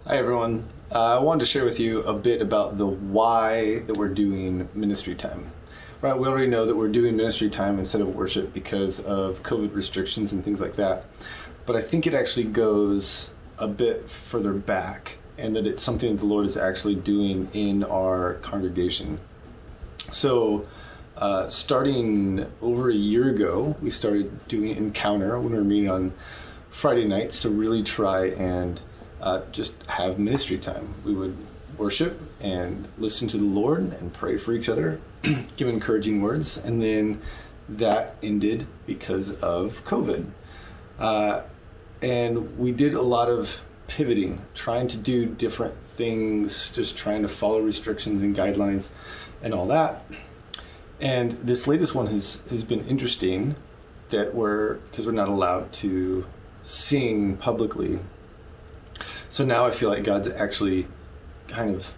Hi everyone. I wanted to share with you a bit about the why that we're doing ministry time. Right, we already know that we're doing ministry time instead of worship because of COVID restrictions and things like that. But I think it actually goes a bit further back, and that it's something that the Lord is actually doing in our congregation. So starting over a year ago, we started doing Encounter when we were meeting on Friday nights to really try and just have ministry time. We would worship and listen to the Lord and pray for each other, give encouraging words, and then that ended because of COVID. And we did a lot of pivoting, trying to do different things, just trying to follow restrictions and guidelines and all that. And this latest one has been interesting because we're not allowed to sing publicly. So now I feel like God's actually kind of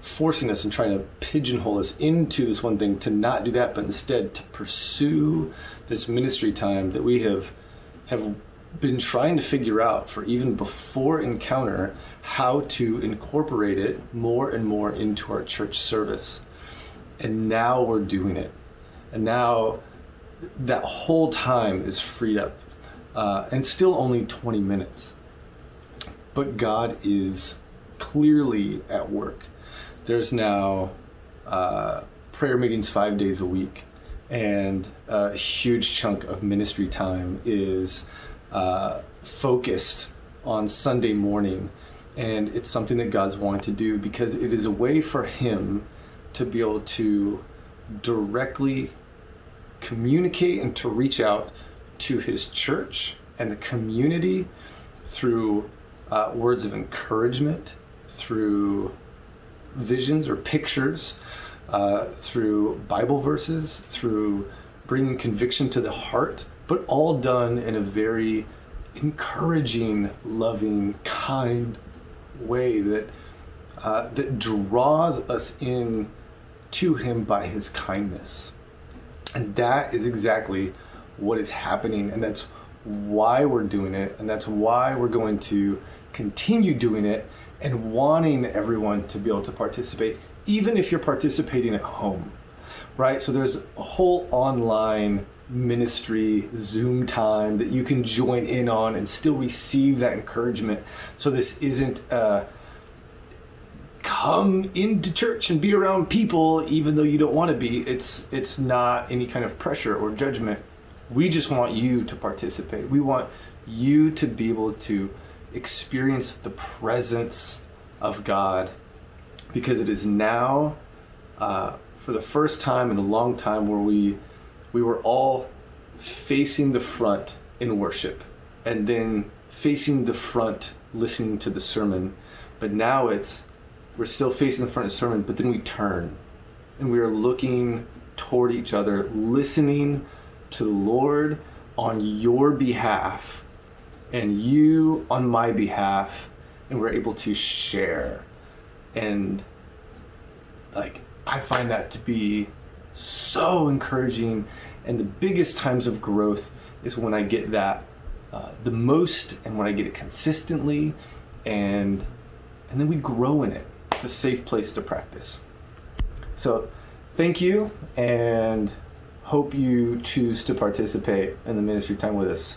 forcing us and trying to pigeonhole us into this one thing, to not do that, but instead to pursue this ministry time that we have been trying to figure out for even before Encounter, how to incorporate it more and more into our church service. And now we're doing it. And now that whole time is freed up. And still only 20 minutes. But God is clearly at work. There's now prayer meetings 5 days a week, and a huge chunk of ministry time is focused on Sunday morning. And it's something that God's wanting to do because it is a way for Him to be able to directly communicate and to reach out to His church and the community through words of encouragement, through visions or pictures, through Bible verses, through bringing conviction to the heart, but all done in a very encouraging, loving, kind way that draws us in to Him by His kindness. And that is exactly what is happening, and that's why we're doing it, and that's why we're going to continue doing it and wanting everyone to be able to participate, even if you're participating at home, right? So there's a whole online ministry Zoom time that you can join in on and still receive that encouragement. So this isn't come into church and be around people even though you don't want to be. It's not any kind of pressure or judgment. We just want you to participate. We want you to be able to experience the presence of God, because it is now, for the first time in a long time, where we were all facing the front in worship and then facing the front listening to the sermon. But now we're still facing the front of the sermon, but then we turn and we are looking toward each other, listening to the Lord on your behalf and you on my behalf, and we're able to share. And I find that to be so encouraging, and the biggest times of growth is when I get that the most, and when I get it consistently, and then we grow in it. It's a safe place to practice. So thank you, and hope you choose to participate in the ministry time with us.